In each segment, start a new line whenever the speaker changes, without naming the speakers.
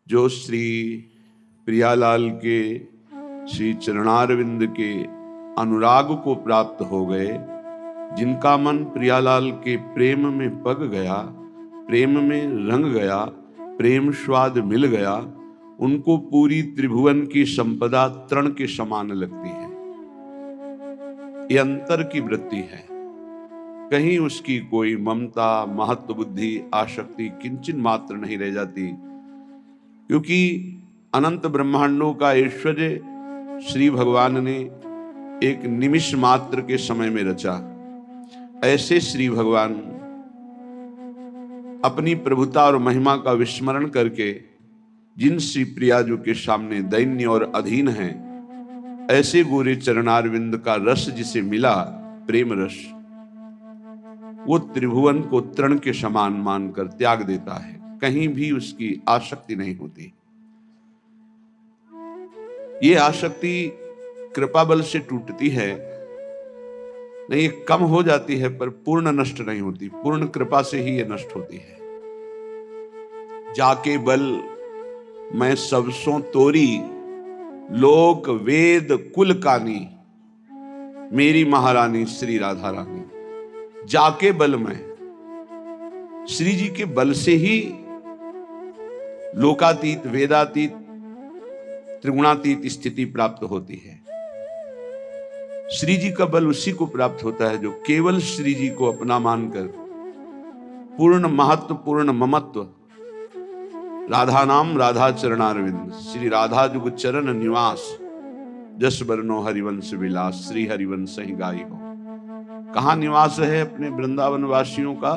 जो श्री प्रियालाल के श्री चरणारविंद के अनुराग को प्राप्त हो गए, जिनका मन प्रियालाल के प्रेम में पग गया, प्रेम में रंग गया, प्रेम स्वाद मिल गया, उनको पूरी त्रिभुवन की संपदा तृण के समान लगती है। ये अंतर की वृत्ति है। कहीं उसकी कोई ममता, महत्व बुद्धि, आसक्ति किंचित मात्र नहीं रह जाती, क्योंकि अनंत ब्रह्मांडों का ऐश्वर्य श्री भगवान ने एक निमिष मात्र के समय में रचा। ऐसे श्री भगवान अपनी प्रभुता और महिमा का विस्मरण करके जिन श्री प्रियाजू के सामने दैन्य और अधीन हैं, ऐसे गोरे चरणारविंद का रस जिसे मिला, प्रेम रस, वो त्रिभुवन को तृण के समान मानकर त्याग देता है। कहीं भी उसकी आसक्ति नहीं होती। ये आसक्ति कृपा बल से टूटती है, नहीं कम हो जाती है, पर पूर्ण नष्ट नहीं होती। पूर्ण कृपा से ही ये नष्ट होती है। जाके बल मैं सबसों तोरी, लोक वेद कुल कानी, मेरी महारानी श्री राधा रानी। जाके बल में, श्री जी के बल से ही लोकातीत, वेदातीत, त्रिगुणातीत स्थिति प्राप्त होती है। श्री जी का बल उसी को प्राप्त होता है जो केवल श्री जी को अपना मानकर पूर्ण महत्व, पूर्ण ममत्व, राधा नाम राधा चरणारविंद, श्री राधा जुग चरण निवास, जस बरनो हरिवंश विलास, श्री हरिवंश ही गाई हो। कहां निवास है अपने वृंदावन वासियों का?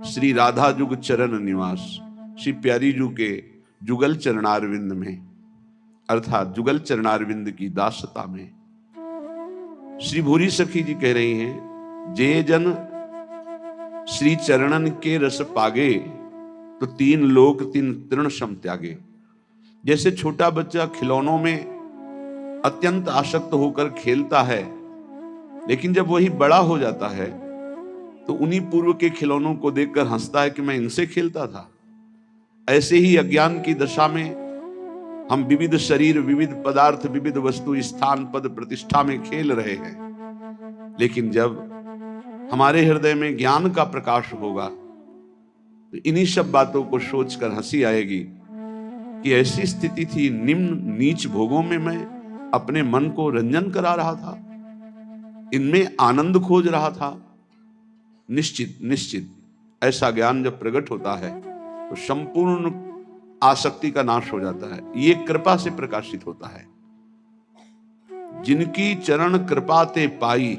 श्री राधा जुग चरण निवास, श्री प्यारी जू के जुगल चरणारविंद में, अर्थात जुगल चरणारविंद की दासता में। श्री भूरी सखी जी कह रही हैं, जे जन श्री चरणन के रस पागे, तो तीन लोक तीन तृण सम त्यागे। जैसे छोटा बच्चा खिलौनों में अत्यंत आसक्त होकर खेलता है, लेकिन जब वही बड़ा हो जाता है तो उन्हीं पूर्व के खिलौनों को देखकर हंसता है कि मैं इनसे खेलता था। ऐसे ही अज्ञान की दशा में हम विविध शरीर, विविध पदार्थ, विविध वस्तु, स्थान, पद, प्रतिष्ठा में खेल रहे हैं। लेकिन जब हमारे हृदय में ज्ञान का प्रकाश होगा तो इन्हीं सब बातों को सोचकर हंसी आएगी कि ऐसी स्थिति थी, निम्न नीच भोगों में मैं अपने मन को रंजन करा रहा था, इनमें आनंद खोज रहा था। निश्चित निश्चित ऐसा ज्ञान जब प्रकट होता है तो संपूर्ण आसक्ति का नाश हो जाता है। ये कृपा से प्रकाशित होता है। जिनकी चरण कृपा ते पाई,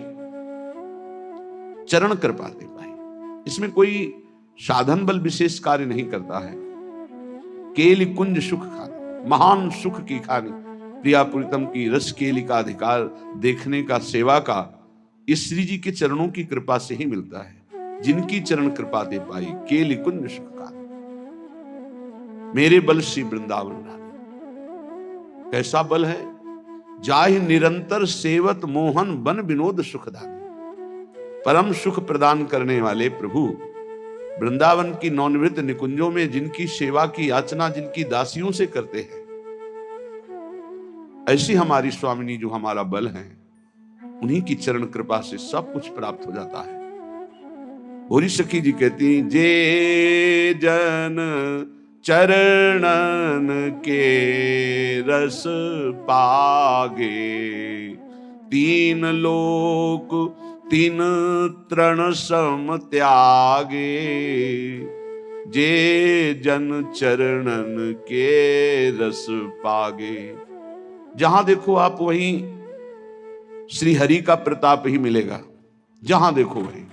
चरण कृपा ते पाई, इसमें कोई साधन बल विशेष कार्य नहीं करता है। केली कुंज सुख खानी, महान सुख की खानी, प्रिया प्रीतम की रस केली का अधिकार देखने का, सेवा का, इस श्री जी के चरणों की कृपा से ही मिलता है। जिनकी चरण कृपा दे पाई, केली कुंज सुख खानी, मेरे बल श्री वृंदावन रानी। कैसा बल है? जाहि निरंतर सेवत मोहन बन विनोद सुखदानी। परम सुख प्रदान करने वाले प्रभु वृंदावन की नौनिवृत्त निकुंजों में जिनकी सेवा की याचना जिनकी दासियों से करते हैं, ऐसी हमारी स्वामिनी जो हमारा बल है, उन्हीं की चरण कृपा से सब कुछ प्राप्त हो जाता है। भूरी सखी जी कहती, जे जन चरणन के रस पागे, तीन लोक तीन तृण सम त्यागे। जे जन चरणन के रस पागे, जहां देखो आप वहीं श्री हरि का प्रताप ही मिलेगा। जहां देखो वहीं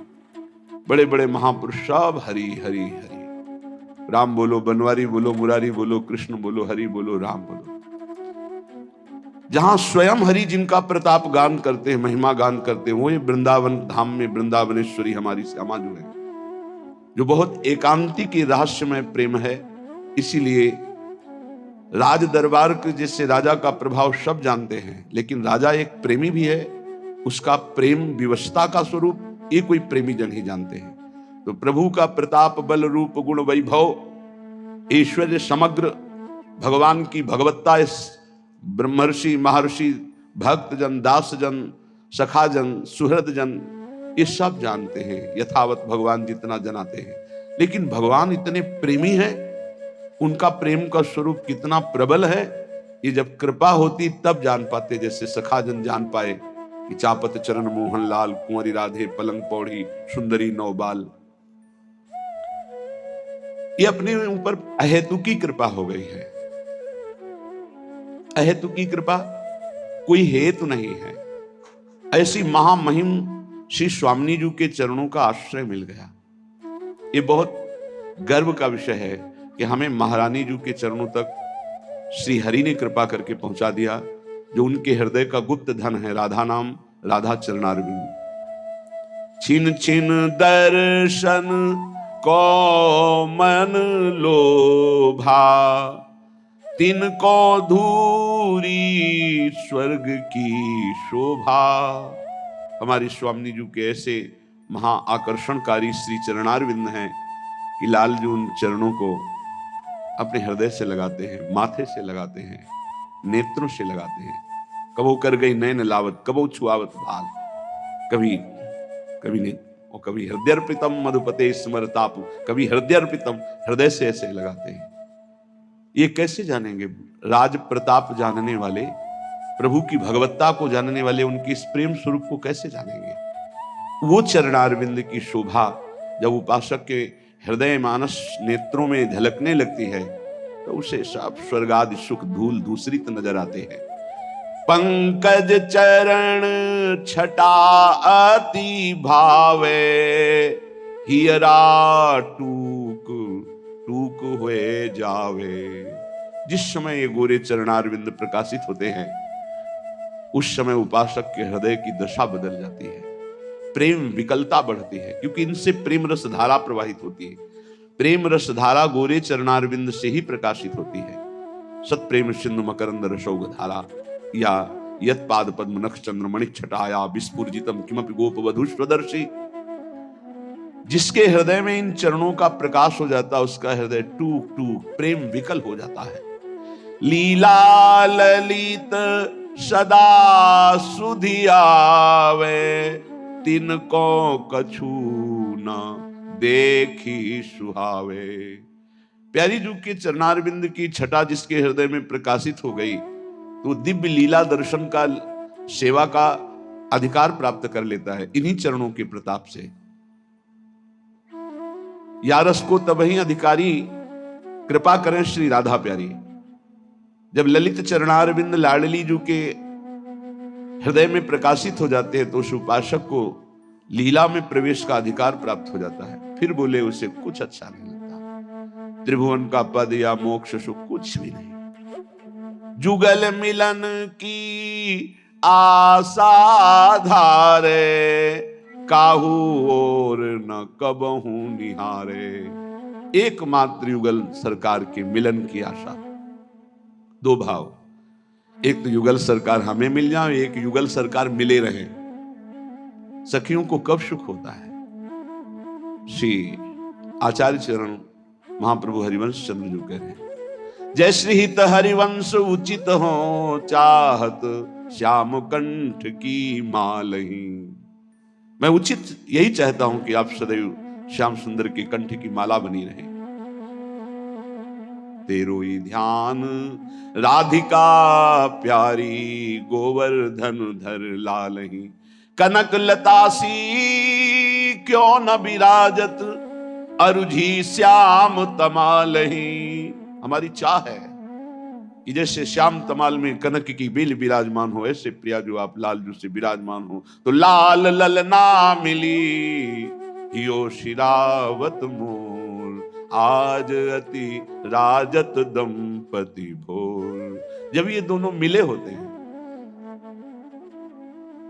बड़े बड़े महापुरुष सब हरि हरि हरि, राम बोलो, बनवारी बोलो, मुरारी बोलो, कृष्ण बोलो, हरि बोलो, राम बोलो। जहां स्वयं हरि जिनका प्रताप गान करते हैं, महिमा गान करते हैं, वो ये वृंदावन धाम में वृंदावनेश्वरी हमारी श्यामा जो है, जो बहुत एकांतिक रहस्यमय प्रेम है। इसीलिए राज दरबार के जैसे राजा का प्रभाव सब जानते हैं, लेकिन राजा एक प्रेमी भी है। उसका प्रेम विवशता का स्वरूप ये कोई प्रेमी जन ही जानते हैं। तो प्रभु का प्रताप, बल, रूप, गुण, वैभव, ऐश्वर्य समग्र भगवान की भगवत्ता इस ब्रह्मर्षि, महर्षि, भक्तजन, दासजन, सखाजन, सुहृदजन ये सब जानते हैं, यथावत भगवान जितना जनाते हैं। लेकिन भगवान इतने प्रेमी हैं, उनका प्रेम का स्वरूप कितना प्रबल है, ये जब कृपा होती तब जान पाते। जैसे सखाजन जान पाए कि चापत चरण मोहन लाल, कुंवरी राधे पलंग पौड़ी, सुंदरी नौबाल। ये अपने ऊपर अहेतुकी कृपा हो गई है। अहेतुकी कृपा, कोई हेतु नहीं है। ऐसी महामहिम श्री स्वामी जी के चरणों का आश्रय मिल गया। ये बहुत गर्व का विषय है कि हमें महारानी जी के चरणों तक श्री हरि ने कृपा करके पहुंचा दिया, जो उनके हृदय का गुप्त धन है। राधा नाम, राधा चरणारविंद। छिन छिन दर्शन को मन लोभा, तिनको धूरी स्वर्ग की शोभा। हमारी स्वामी जी के ऐसे महा आकर्षणकारी श्री चरणारविंद हैं कि लाल जी उन चरणों को अपने हृदय से लगाते हैं, माथे से लगाते हैं, नेत्रों से लगाते हैं। कबो कर गई नैन लावत, कबो छुआवत भाल, कभी कभी नहीं, और कभी हृदयर्पितम मधुपते स्मरताप, कभी हृदयर्पितम, हृदय से ऐसे लगाते हैं। ये कैसे जानेंगे? राज प्रताप जानने वाले, प्रभु की भगवत्ता को जानने वाले उनके इस प्रेम स्वरूप को कैसे जानेंगे? वो चरणारविंद की शोभा जब उपासक के हृदय मानस नेत्रों में झलकने लगती है तो उसे सब स्वर्गादि सुख धूल दूसरित नजर आते हैं। पंकज चरण छटा अति भावे, हियरा टूक टूक हुए जावे। जिस समय ये गोरे चरणारविंद प्रकाशित होते हैं उस समय उपासक के हृदय की दशा बदल जाती है, प्रेम विकलता बढ़ती है, क्योंकि इनसे प्रेम रस धारा प्रवाहित होती है। प्रेम रस धारा गोरे चरणारविंद से ही प्रकाशित होती है। सत प्रेम सिंधु मकरंद रसौग धारा, या यत पाद पद्म नख चंद्र मणिक छटाया, विस्फुर्जितम किमपि गोप वधु स्वदर्शी। जिसके हृदय में इन चरणों का प्रकाश हो जाता है उसका हृदय टूक टूक प्रेम विकल हो जाता है। लीला ललित सदा सुधियावे, तिनको कछु न देखी सुहावे। प्यारी जू के चरणारविंद की छटा जिसके हृदय में प्रकाशित हो गई तो दिव्य लीला दर्शन का, सेवा का अधिकार प्राप्त कर लेता है इन्हीं चरणों के प्रताप से। यारस को तबही अधिकारी कृपा करें श्री राधा प्यारी। जब ललित चरणारविंद लाडली जू के हृदय में प्रकाशित हो जाते हैं तो उस उपासक को लीला में प्रवेश का अधिकार प्राप्त हो जाता है। फिर बोले उसे कुछ अच्छा नहीं लगता, त्रिभुवन का पद या मोक्ष सुख कुछ भी नहीं। जुगल मिलन की आशा धारे, काहू और न कबहू निहारे। एकमात्र युगल सरकार के मिलन की आशा। दो भाव, एक तो युगल सरकार हमें मिल जाए, एक युगल सरकार मिले रहे। सखियों को कब सुख होता है? श्री आचार्य चरण महाप्रभु हरिवंश चंद्र जो कह रहे हैं, जय श्री हित हरिवंश उचित हो, चाहत श्याम कंठ की मालही। मैं उचित यही चाहता हूं कि आप सदैव श्याम सुंदर के कंठ की माला बनी रहे। तेरो ही ध्यान राधिका प्यारी, गोवर्धन धर लालही। कनक लतासी क्यों न विराजत, अरुझी श्याम तमालही। हमारी चाह है कि जैसे श्याम तमाल में कनक की बेल विराजमान हो, ऐसे प्रिया जो आप लाल जो से विराजमान हो। तो लाल ललना मिली, हियो शिरावत मोर, आज अति राजत दंपति भोर। जब ये दोनों मिले होते हैं,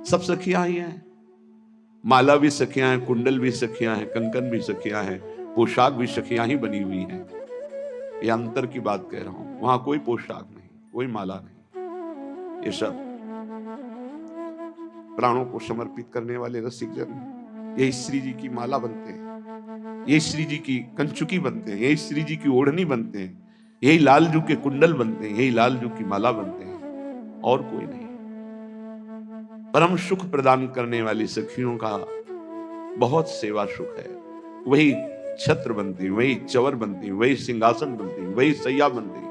सब सखियां ही हैं, माला भी सखियां हैं, कुंडल भी सखियां हैं, कंकन भी सखियां हैं, पोशाक भी सखियां ही बनी हुई हैं। ये अंतर की बात कह रहा हूं, वहां कोई पोशाक नहीं, कोई माला नहीं। ये सब प्राणों को समर्पित करने वाले रसिक जन यही श्री जी की माला बनते हैं, यही श्री जी की कंचुकी बनते हैं, यही श्री जी की ओढ़नी बनते हैं, यही लालजू के कुंडल बनते हैं, यही लालजू की माला बनते हैं, और कोई नहीं। परम सुख प्रदान करने वाली सखियों का बहुत सेवा सुख है। वही छत्र बनती, वही चवर बनती, वही सिंहासन बनती, वही सैया बनती।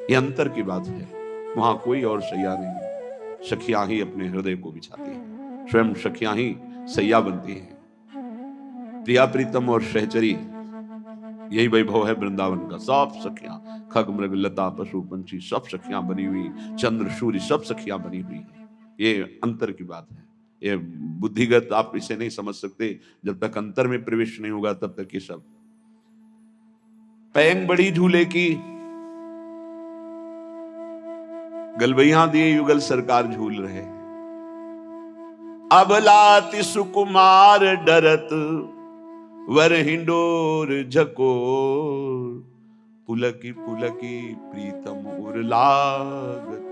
ये अंतर की बात है, वहां कोई और सैया नहीं, सखियां ही अपने हृदय को बिछाती हैं, स्वयं सखियां ही सैया बनती हैं। प्रिया प्रीतम और सहचरी, यही वैभव है वृंदावन का। सब सखियां, खग मृग लता पशु पंछी सब सखियां बनी हुई, चंद्र सूर्य सब सखियां बनी हुई है। ये अंतर की बात है। ये बुद्धिगत आप इसे नहीं समझ सकते, जब तक अंतर में प्रवेश नहीं होगा तब तक ये सब। पैंग बड़ी झूले की, गलबैया दिए युगल सरकार झूल रहे। अबलाति सुकुमार डरत वर हिंडोर झकोर, पुलकी पुलकी प्रीतम उर्लागत।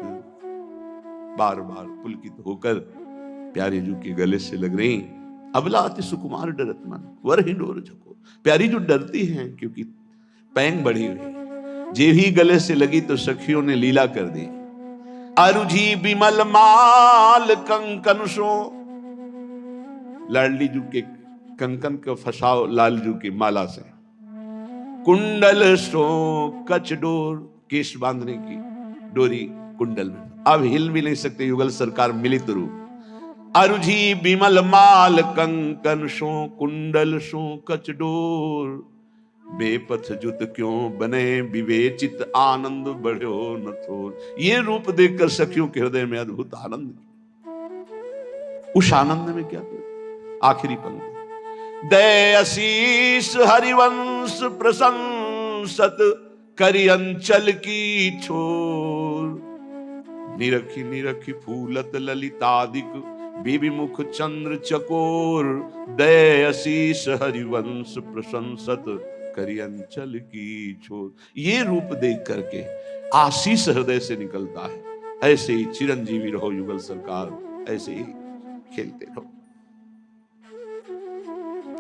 बार बार पुलकित होकर प्यारी जू के गले से लग रही। अबलाति सुकुमार डरत मन वर हिंडोर झकोर। प्यारी जो डरती हैं क्योंकि पैंग बढ़ी हुई, जे ही गले से लगी तो सखियों ने लीला कर दी। अरुझी बिमल माल कंकन सो, लाडली जू के कंकन को फसाओ लालजू की माला से। कुंडल सो कचडोर, केश बांधने की डोरी कुंडल में, अब हिल भी नहीं सकते युगल सरकार मिली तो रूप। अरुझी बिमल माल कंकन सो कुंडल सो कचडोर, बेपथ जुत क्यों बने विवेचित आनंद बढ़ो न थोर। ये रूप देखकर सखियों के हृदय में अद्भुत आनंद। उस आनंद में क्या कर आखिरी पंक्ति, दय आशीष हरिवंश प्रशंसत करि अंचल की छोर, निरखी निरखी फूलत ललितादिक विविमुख चंद्र चकोर, दय आशीष हरिवंश प्रशंसत करि अंचल की छोर। ये रूप देख करके आशीष हृदय से निकलता है। ऐसे ही चिरंजीवी रहो युगल सरकार, ऐसे ही खेलते रहो,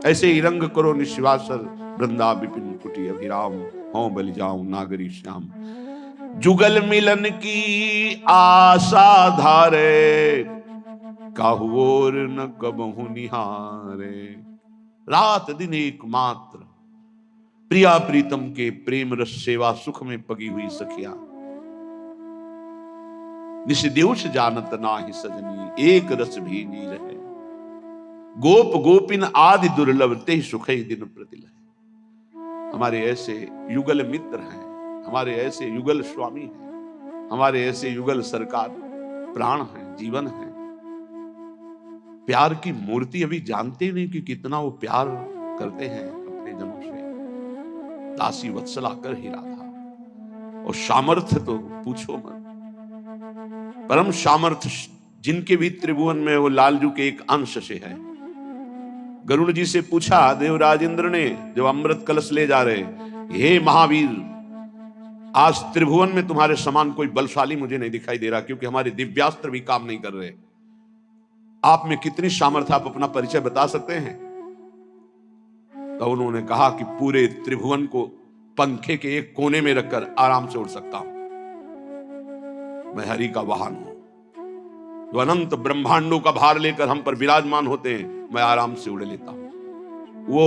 ऐसे ही रंग करो निश्वासर वृंदा विपिन कुटी अभिराम, हो बलि जाऊं नागरी श्याम। जुगल मिलन की आशा धारे, काहुओर न कबहु निहारे। रात दिन एकमात्र प्रिया प्रीतम के प्रेम रस सेवा सुख में पगी हुई सखिया। निषदेश जानत नाही सजनी, एक रस भी नी रहे। गोप गोपिन आदि दुर्लभ ते सुख दिन प्रतिलह। हमारे ऐसे युगल मित्र हैं, हमारे ऐसे युगल स्वामी हैं, हमारे ऐसे युगल सरकार प्राण हैं, जीवन हैं। प्यार की मूर्ति अभी जानते नहीं कि कितना वो प्यार करते हैं अपने जनों से। दासी वत्सला कर ही रहा था, और सामर्थ्य तो पूछो मत। परम सामर्थ्य जिनके भी त्रिभुवन में वो लालजू के एक अंश से है। गरुड़ जी से पूछा देवराज इंद्र ने जब अमृत कलश ले जा रहे, हे महावीर, आज त्रिभुवन में तुम्हारे समान कोई बलशाली मुझे नहीं दिखाई दे रहा, क्योंकि हमारे दिव्यास्त्र भी काम नहीं कर रहे। आप में कितनी सामर्थ्य, आप अपना परिचय बता सकते हैं? तो उन्होंने कहा कि पूरे त्रिभुवन को पंखे के एक कोने में रखकर आराम से उड़ सकता हूं। मैं हरि का वाहन हूं, जो अनंत ब्रह्मांडों का भार लेकर हम पर विराजमान होते हैं, मैं आराम से उड़ लेता हूं। वो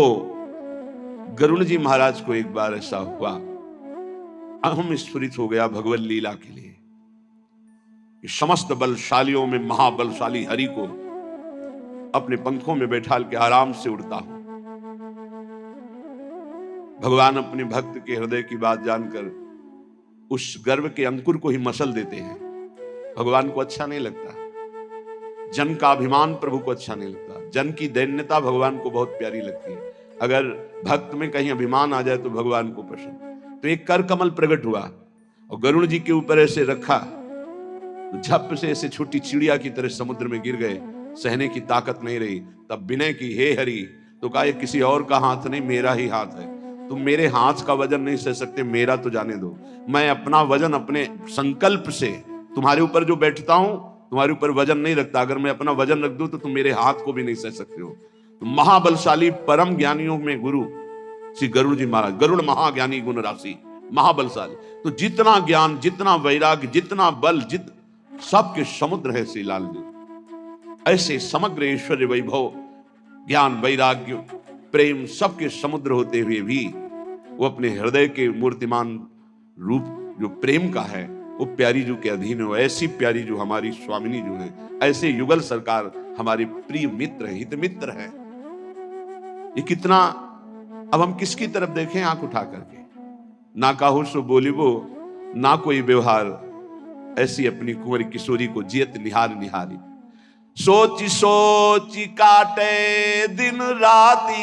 गरुड़ जी महाराज को एक बार ऐसा हुआ, अहम स्फुरित हो गया भगवत लीला के लिए कि समस्त बलशालियों में महाबलशाली हरि को अपने पंखों में बैठा के आराम से उड़ता हूं। भगवान अपने भक्त के हृदय की बात जानकर उस गर्व के अंकुर को ही मसल देते हैं। भगवान को अच्छा नहीं लगता, जन का अभिमान प्रभु को अच्छा नहीं लगता, जन की दैन्यता भगवान को बहुत प्यारी लगती है। अगर भक्त में कहीं अभिमान आ जाए तो भगवान को पसंद। तो एक कर कमल प्रकट हुआ और गरुड़ जी के ऊपर ऐसे रखा, तो झप से ऐसे छोटी चिड़िया की तरह समुद्र में गिर गए। सहने की ताकत नहीं रही। तब विनय की, हे हरि, तो कहा ये किसी और का हाथ नहीं, मेरा ही हाथ है। तुम मेरे हाथ का वजन नहीं सह सकते, मेरा तो जाने दो। मैं अपना वजन अपने संकल्प से तुम्हारे ऊपर जो बैठता हूं, तुम्हारे ऊपर वजन नहीं रखता। अगर मैं अपना वजन रख दूं तो तुम मेरे हाथ को भी नहीं सह सकते हो। तो महाबलशाली परम ज्ञानियों में गुरु श्री गरुड़ जी महाराज, गरुड़ महाज्ञानी गुण राशि, महाबलशाली। तो जितना ज्ञान, जितना वैराग्य, जितना बल, सबके समुद्र है श्री लाल जी। ऐसे समग्र ऐश्वर्य वैभव, ज्ञान, वैराग्य, प्रेम सबके समुद्र होते हुए भी वो अपने हृदय के मूर्तिमान रूप जो प्रेम का है वो प्यारी जू के अधीन हो। ऐसी प्यारी जो हमारी स्वामिनी जो है, ऐसे युगल सरकार हमारे प्रिय मित्र है, हित मित्र है। ये कितना, अब हम किसकी तरफ देखें आंख उठा करके? ना काहू सो बोलिबो, ना कोई व्यवहार, ऐसी अपनी कुंवरी किशोरी को जियत निहार निहारी। सोची सोची काटे दिन राती,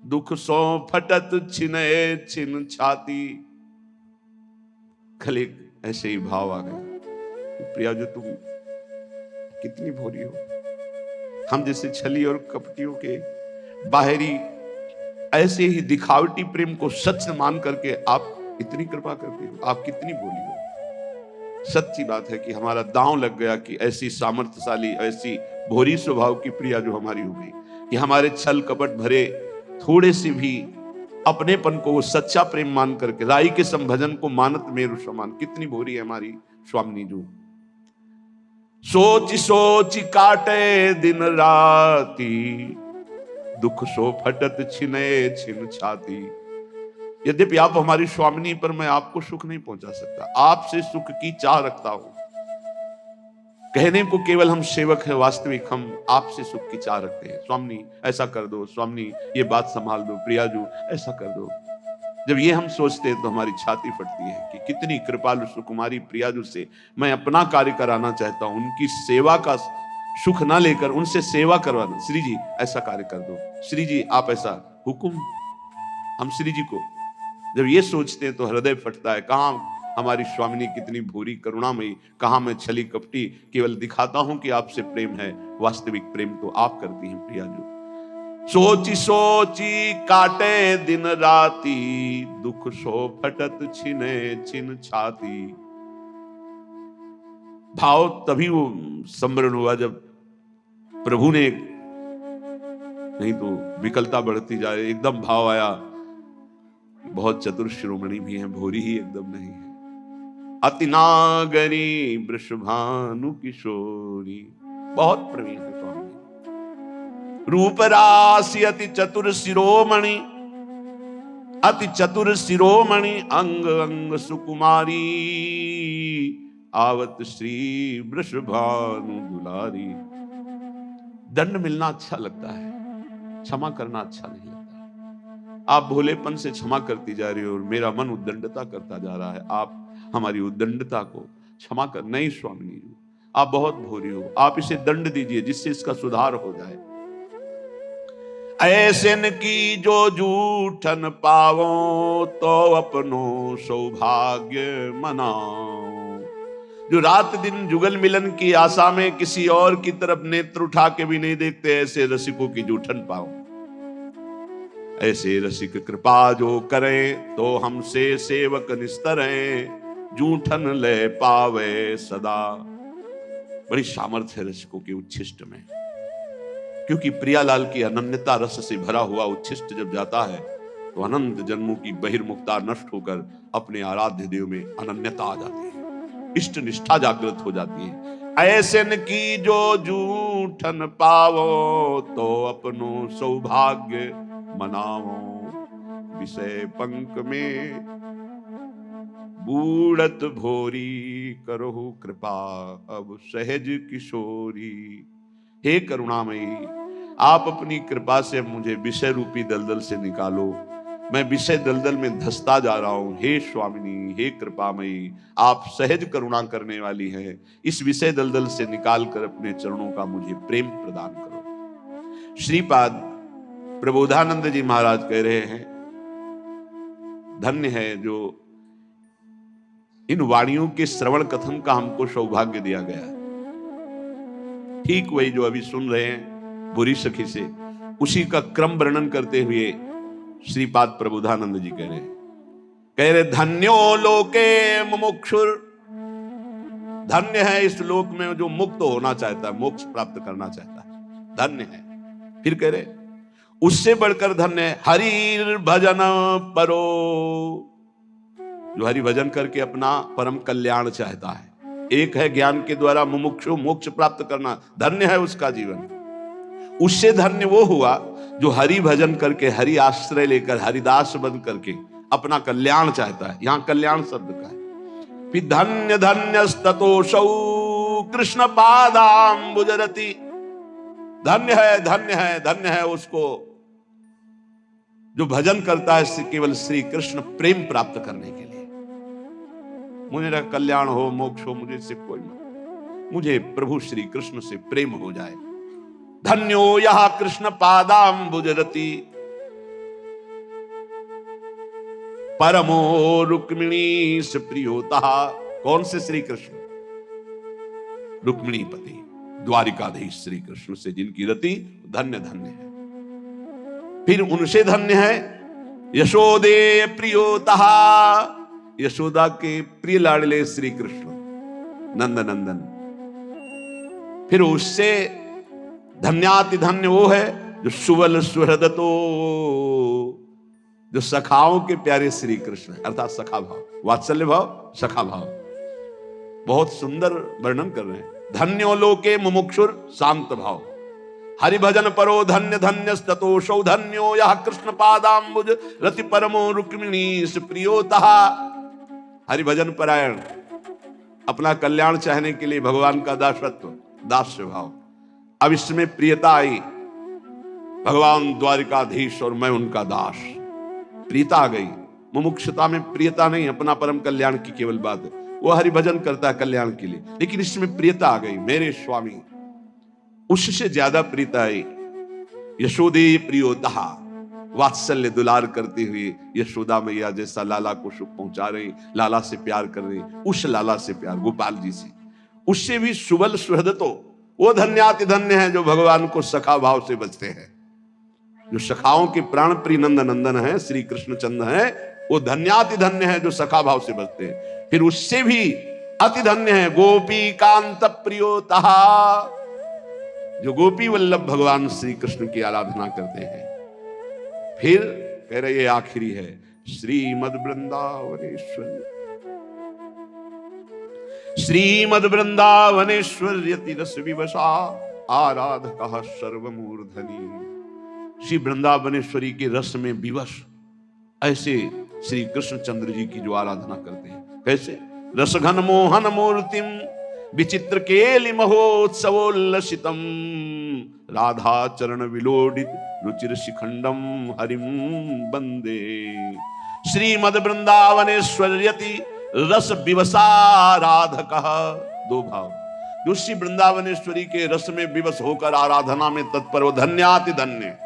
दुख सो फटत छिने छिन छाती। कल एक ऐसे ही भाव आ गया, प्रिया जो तुम कितनी भोली हो। हम जैसे छली और कपटियों के बाहरी ऐसे ही दिखावटी प्रेम को सच मान करके आप इतनी कृपा करते हो, आप कितनी भोली हो। सच्ची बात है कि हमारा दांव लग गया कि ऐसी सामर्थ्यशाली, ऐसी भोरी स्वभाव की प्रिया जो हमारी हो गई कि हमारे छल कपट भरे थोड़े से भी अपनेपन को वो सच्चा प्रेम मान करके राई के संभजन को मानत मेरु समान। कितनी भोरी है हमारी स्वामिनी जो। सोच सोच काटे दिन राती, दुख सो फटत छिने छिन छाती। यद्यपि आप हमारी स्वामिनी, पर मैं आपको सुख नहीं पहुंचा सकता। आपसे सुख की चाह रखता हूं। कहने को केवल हम सेवक हैं, वास्तविक हम आपसे सुख की चाह रखते हैं। स्वामिनी ऐसा कर दो, स्वामिनी ये बात संभाल दो, प्रियाजू ऐसा कर दो। जब ये हम सोचते हैं तो हमारी छाती फटती है कि कितनी कृपालु सुकुमारी प्रियाजू से मैं अपना कार्य कराना चाहता हूं, उनकी सेवा का सुख ना लेकर उनसे सेवा करवाना। श्री जी ऐसा कार्य कर दो, श्री जी आप ऐसा हुकुम। हम श्री जी को जब ये सोचते हैं तो हृदय फटता है। कहां हमारी स्वामिनी कितनी भूरी करुणामयी, कहां मैं छली कपटी केवल दिखाता हूं कि आपसे प्रेम है, वास्तविक प्रेम तो आप करती हैं प्रिया जो। सोची सोची काटे दिन राती, दुख सो फटत छिने छिन छाती। भाव तभी वो संवरण हुआ जब प्रभु ने, नहीं तो विकलता बढ़ती जा रही, एकदम भाव आया। बहुत चतुर शिरोमणि भी हैं, भोरी ही एकदम नहीं है। अति नागरी वृषभानु किशोरी, बहुत प्रवीण है स्वामी। रूप राशि अति चतुर शिरोमणि, अति चतुर शिरोमणि, अंग अंग सुकुमारी। आवत श्री वृषभानु दुलारी। दंड मिलना अच्छा लगता है, क्षमा करना अच्छा नहीं लगता। आप भोलेपन से क्षमा करती जा रही हो और मेरा मन उद्दंडता करता जा रहा है। आप हमारी उद्दंडता को क्षमा कर। नहीं स्वामिनी, आप बहुत भोरी हो, आप इसे दंड दीजिए जिससे इसका सुधार हो जाए। ऐसन की जो जूठन पावो, तो अपनो सौभाग्य मनाओ। जो रात दिन जुगल मिलन की आशा में किसी और की तरफ नेत्र उठा के भी नहीं देखते, ऐसे रसिकों की जूठन पाओ। ऐसे रसिक कृपा जो करे, तो हमसे सेवक निस्तर है, जूठन ले पावे सदा। बड़ी सामर्थ्य है रसिकों के उच्छिष्ट में, क्योंकि प्रियालाल की अनन्यता रस से भरा हुआ उच्छिष्ट जब जाता है तो अनंत जन्मों की बहिर्मुखता नष्ट होकर अपने आराध्य देव में अनन्यता आ जाती है, इष्ट निष्ठा जागृत हो जाती है। ऐसन की जो जूठन पावो, तो अपनो सौभाग्य मनाओ। विषय पंक में बूढ़त भोरी, करहु कृपा अब सहज किशोरी। हे करुणामयी, आप अपनी कृपा से मुझे विषय रूपी दलदल से निकालो। मैं विषय दलदल में धंसता जा रहा हूं। हे स्वामिनी, हे कृपामयी, आप सहज करुणा करने वाली हैं। इस विषय दलदल से निकालकर अपने चरणों का मुझे प्रेम प्रदान करो। श्रीपाद प्रबोधानंद जी महाराज कह रहे हैं, धन्य है जो इन वाणियों के श्रवण कथन का हमको सौभाग्य दिया गया है। ठीक वही जो अभी सुन रहे हैं बुरी सखी से, उसी का क्रम वर्णन करते हुए श्रीपाद प्रबोधानंद जी कह रहे धन्यो लोके मुमुक्षुर। धन्य है इस लोक में जो मुक्त होना चाहता है, मोक्ष प्राप्त करना चाहता है, धन्य है। फिर कह रहे उससे बढ़कर धन्य है हरि भजन परो। जो हरि भजन करके अपना परम कल्याण चाहता है। एक है ज्ञान के द्वारा मुमुक्षु मोक्ष प्राप्त करना, धन्य है उसका जीवन। उससे धन्य वो हुआ जो हरि भजन करके, हरि आश्रय लेकर, हरिदास बन करके अपना कल्याण चाहता है। यहां कल्याण शब्द का है। फिर धन्य धन्यस्ततोषौ कृष्ण पादाम्बुजरति, धन्य है, धन्य है, धन्य है उसको जो भजन करता है केवल श्री कृष्ण प्रेम प्राप्त करने के लिए। मुझे कल्याण हो, मोक्ष हो, मुझे इससे कोई मत, मुझे प्रभु श्री कृष्ण से प्रेम हो जाए। धन्यो यह कृष्ण पादाम्बुजरति परमो रुक्मिणी से प्रियोता। कौन से श्री कृष्ण? रुक्मिणी पति द्वारिकाधीश श्री कृष्ण से जिनकी रति धन्य धन्य है। फिर उनसे धन्य है यशोदे प्रियोता, यशोदा के प्रिय लाडले श्री कृष्ण नंद नंदन। फिर उससे धन्याति धन्य वो है जो सुवल सुहृदतो, जो सखाओं के प्यारे श्री कृष्ण, अर्थात सखा भाव, वात्सल्य भाव, सखा भाव। बहुत सुंदर वर्णन कर रहे हैं। धन्यो लोके मुमुक्षुर शांत भाव, हरि भजन परो धन्य धन्य स्ततोषौ धन्यो यह कृष्ण पादाम्बुज रति परमो रुक्मिणी प्रियोता। हरि भजन परायण, अपना कल्याण चाहने के लिए भगवान का दासत्व, दास्य भाव। अब इसमें प्रियता आई, भगवान द्वारिकाधीश और मैं उनका दास, प्रियता आ गई। मुमुक्षुता में प्रियता नहीं, अपना परम कल्याण की केवल बात है। वो हरि भजन करता है कल्याण के लिए, लेकिन इसमें प्रियता आ गई, मेरे स्वामी। उससे ज्यादा प्रीता आई यशोदे प्रियोता, वात्सल्य दुलार करते हुए यशोदा मैया जैसा लाला को सुख पहुंचा रही, लाला से प्यार कर रही, उस लाला से प्यार, गोपाल जी से। उससे भी सुबल सुहृदतो, वो धन्याति धन्य है जो भगवान को सखा भाव से बचते हैं, जो सखाओं के प्राण प्रिय नंद नंदन है, श्री कृष्ण चंद्र है, वो धन्याति धन्य है जो सखा भाव से बचते हैं। फिर उससे भी अति धन्य है गोपी कांत प्रियोता, जो गोपी वल्लभ भगवान श्री कृष्ण की आराधना करते हैं। फिर कह रहे ये आखिरी है श्रीमद वृंदावनेश्वर, श्रीमद वृंदावनेश्वर यति रस विवशा आराधकः सर्वमूर्धनि। श्री वृंदावनेश्वरी के रस में विवश ऐसे श्री कृष्ण चंद्र जी की जो आराधना करते हैं, कैसे? रसघन मोहन मूर्तिम विचित्र केलि महोत्सवोल्लसितम राधा चरण विलोडित रुचिर शिखंडम हरिम वंदे। श्रीमद वृंदावनेश्वर यति रस विवशा राधकः, दो भाव। जो श्री वृंदावनेश्वरी के रस में विवश होकर आराधना में तत्पर, वो धन्याति धन्य।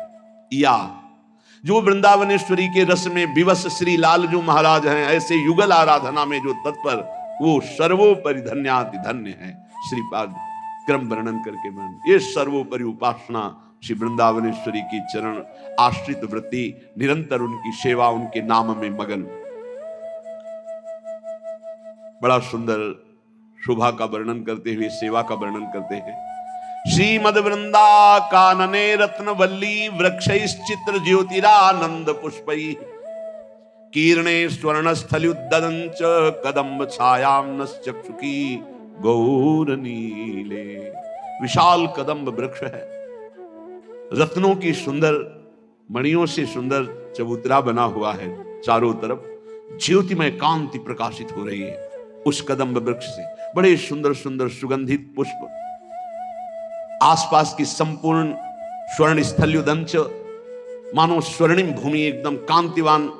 या जो वृंदावनेश्वरी के रस में विवश श्री लालजू महाराज हैं, ऐसे युगल आराधना में जो तत्पर, वो सर्वोपरि धन्याति धन्य है। श्रीपाद क्रम वर्णन करके वर्णन, ये सर्वोपरि उपासना श्री वृंदावनेश्वरी की चरण आश्रित वृत्ति, निरंतर उनकी सेवा, उनके नाम में मगन। बड़ा सुंदर शोभा का वर्णन करते हुए सेवा का वर्णन करते हैं। श्रीमद वृंदा कानने रत्न वल्ली वृक्षैश्चित्र ज्योतिरानंद पुष्पै कीर्णे स्वर्ण स्थल्युद्दंच कदम्ब छायाम चक्षुकी गौर नीले। विशाल कदम्ब वृक्ष है, रत्नों की सुंदर मणियों से सुंदर चबूतरा बना हुआ है, चारों तरफ ज्योतिमय कांति प्रकाशित हो रही है उस कदम्ब वृक्ष से। बड़े सुंदर सुंदर सुगंधित पुष्प, आसपास की संपूर्ण स्वर्ण स्थल्युदंच, मानो स्वर्णिम भूमि, एकदम कांतिवान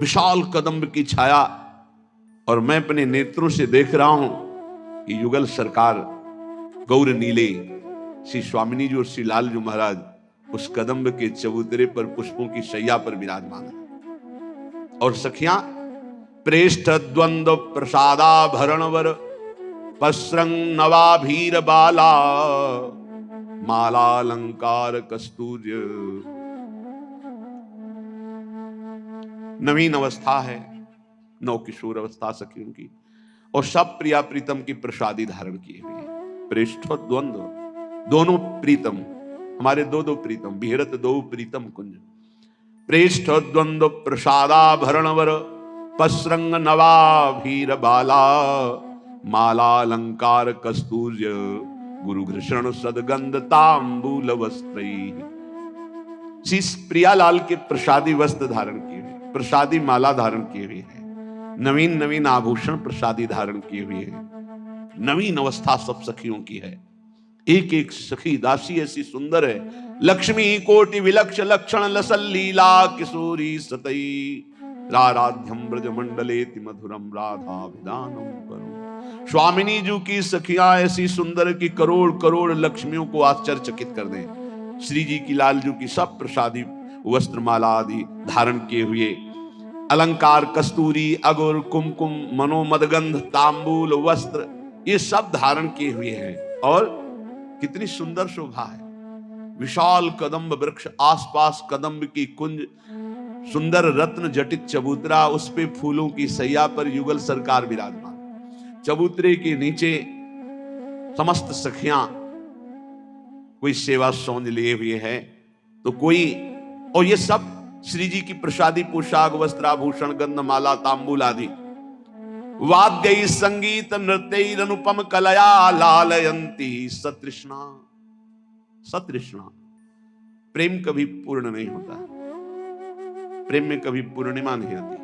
विशाल कदम्ब की छाया। और मैं अपने नेत्रों से देख रहा हूं कि युगल सरकार गौर नीले श्री स्वामिनी जी और श्री लालजू महाराज उस कदम्ब के चबूतरे पर पुष्पों की शैया पर विराजमान है। और सखियां प्रेष्ठ द्वंद्व प्रसादाभरणवर पस्रंग नवाभीर बाला मालालंकार कस्तूर्य। नवीन अवस्था है, नव किशोर अवस्था सखियों की, और सब प्रिया प्रीतम की प्रसादी धारण किए हुए हैं। प्रेष्ठ द्वंद्व, दोनों प्रीतम, हमारे दो दो प्रीतम, विहरत दो प्रीतम कुंज। प्रेष्ठ द्वंद्व प्रसादाभरणवर पसरंग नवाभीर बाला, माला अलंकार कस्तूर्य, गुरु घृषण सदगंध तांबूल वस्त्रैः। शीश प्रियालाल के प्रसादी वस्त्र धारण किए हुए, प्रसादी माला धारण किए हुए हैं, नवीन नवीन आभूषण प्रसादी धारण किए हुए हैं। नवीन अवस्था सब सखियों की है। एक एक सखी दासी ऐसी सुंदर है। लक्ष्मी कोटि विलक्ष लक्षण लसल लीला किशोरी सतई, राराध्यम ब्रज मंडलेति मधुरम राधा विदानम करो। स्वामिनी जी की सखियां ऐसी सुंदर कि करोड़ करोड़ लक्ष्मियों को आश्चर्यचकित कर दें। श्री जी की लालजू की सब प्रसादी वस्त्रमाला आदि धारण किए हुए, अलंकार कस्तूरी अगुर कुमकुम मनोमदगंध तांबूल वस्त्र ये सब धारण किए हुए हैं। और कितनी सुंदर शोभा है। विशाल कदम्ब वृक्ष, आसपास कदम्ब की कुंज, सुंदर रत्न जटित चबूतरा, उस पे फूलों की सैया पर युगल सरकार विराजमान। चबूतरे के नीचे समस्त सखियां कोई सेवा सौंद लिए हुए है तो कोई, और ये सब श्री जी की प्रसादी पोशाक वस्त्राभूषण गंधमाला तांबूल आदि, वाद्य संगीत नृत्य अनुपम कलया लालयंती सतृष्णा। सतृष्णा, प्रेम कभी पूर्ण नहीं होता, प्रेम में कभी पूर्णिमा नहीं आती,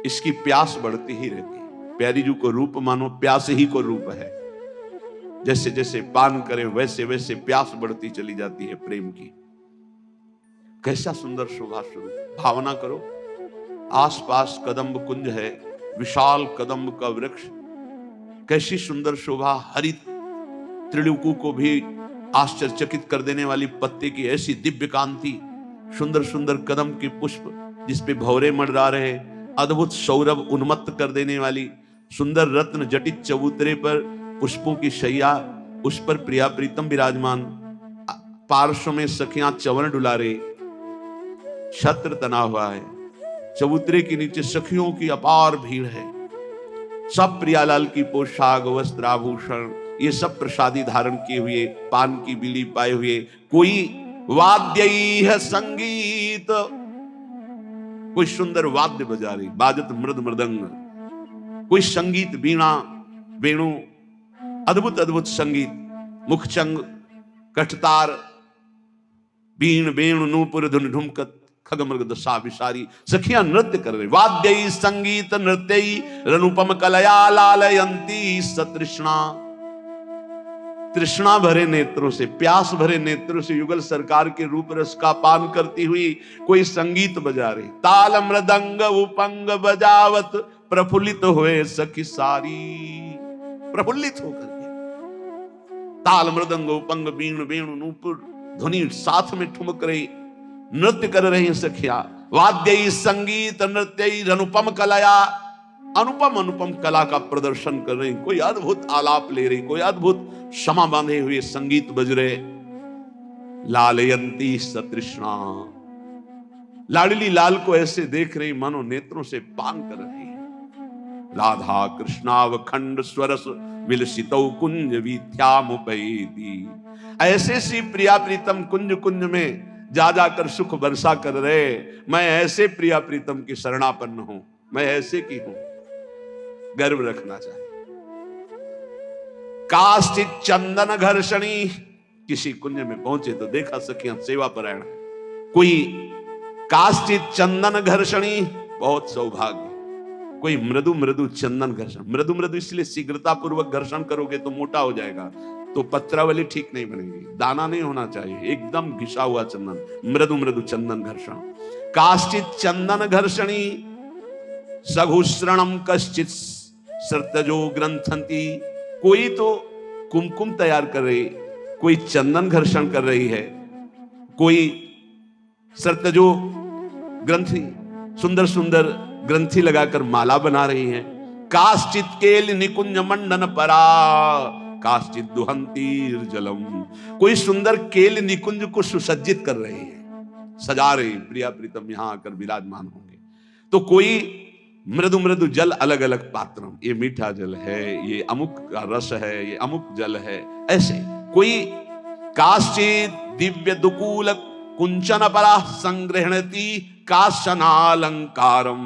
इसकी प्यास बढ़ती ही रहती है। प्यारी जी को रूप मानो, प्यास ही को रूप है। जैसे जैसे पान करें वैसे वैसे प्यास बढ़ती चली जाती है प्रेम की। कैसा सुंदर शोभा स्वरूप। भावना करो, आसपास कदम्ब कुंज है, विशाल कदम्ब का वृक्ष, कैसी सुंदर शोभा। हरित त्रिलोकी को भी आश्चर्यचकित कर देने वाली पत्ते की ऐसी दिव्य कांति, सुंदर सुंदर कदम के पुष्प जिस पे भौरे मंडरा रहे, अद्भुत सौरभ उन्मत्त कर देने वाली सुंदर रत्न जटित चबूतरे पर पुष्पों की शैया, उस पर प्रिया प्रीतम विराजमान, पार्श्व में सखियां चवन डुला रहे, छत्र तना हुआ है, चबूतरे के नीचे सखियों की अपार भीड़ है। सब प्रियालाल की पोशाक वस्त्राभूषण ये सब प्रसादी धारण किए हुए, पान की बीड़ी पाए हुए, कोई वाद्य है संगीत, कोई सुंदर वाद्य बजा रही, बाजत मृद मृदंग, कोई संगीत वीणा वेणु, अद्भुत अद्भुत संगीत, मुखचंग कठतार बीण वेणु नूपुर धुन ढुमकत खगमृग दशा विसारी, सखियां नृत्य कर रही। वाद्य संगीत नृत्य रनुपम कलया लालयंती सतृष्णा। तृष्णा भरे नेत्रों से, प्यास भरे नेत्रों से युगल सरकार के रूप रस का पान करती हुई कोई संगीत बजा रही। ताल मृदंग उपंग बजावत प्रफुल्लित हुए सखी सारी। प्रफुल्लित होकर के ताल मृदंग उपंग बीण वेणु नूपुर ध्वनि साथ में ठुमक रही, नृत्य कर रही हैं सखिया। वाद्य संगीत नृत्य अनुपम कलाया, अनुपम अनुपम कला का प्रदर्शन कर रही, कोई अद्भुत आलाप ले रही, कोई अद्भुत क्षमा बांधे हुए संगीत बज रहे। लालयंती सतृष्णा, लाडली लाल को ऐसे देख रही मानो नेत्रों से पान कर रही है। राधा कृष्णावखंड स्वरस विलसितौ कुंज वीथ्यामुपैति। ऐसे सी प्रिया प्रीतम कुंज कुंज में जा जाकर सुख बरसा कर रहे। मैं ऐसे प्रिया प्रीतम की शरणापन्न हूं, मैं ऐसे की हूं, गर्व रखना चाहिए। काश्चित चंदन घर्षणी, किसी कुंज में पहुंचे तो देखा सखियां सेवा परायण है। कोई काश्चित चंदन घर्षणी, बहुत सौभाग्य। कोई मृदु मृदु चंदन घर्षण, मृदु मृदु इसलिए शीघ्रता पूर्वक घर्षण करोगे तो मोटा हो जाएगा, तो पत्रावली ठीक नहीं बनेगी, दाना नहीं होना चाहिए, एकदम घिसा हुआ चंदन, मृदु मृदु चंदन घर्षण। काश्चित चंदन घर्षणी सघुश्रणम कश्चित सर्तजो ग्रंथंती। कोई तो कुमकुम तैयार कर रही, कोई चंदन घर्षण कर रही है, कोई सर्तजो ग्रंथि सुंदर सुंदर ग्रंथि लगाकर माला बना रही है। काश्चित केल निकुंज मंडन परा काश्चित दुहंतीर जलम। कोई सुंदर केल निकुंज को सुसज्जित कर रही है, सजा रही, प्रिया प्रीतम यहां आकर विराजमान होंगे। तो कोई मृदु मृदु जल अलग अलग पात्र, ये मीठा जल है, ये अमुक का रस है, ये अमुक जल है, ऐसे। कोई काश्चित दिव्य दुकूल कुंचन परा संग्रहणती काशनालंकारम।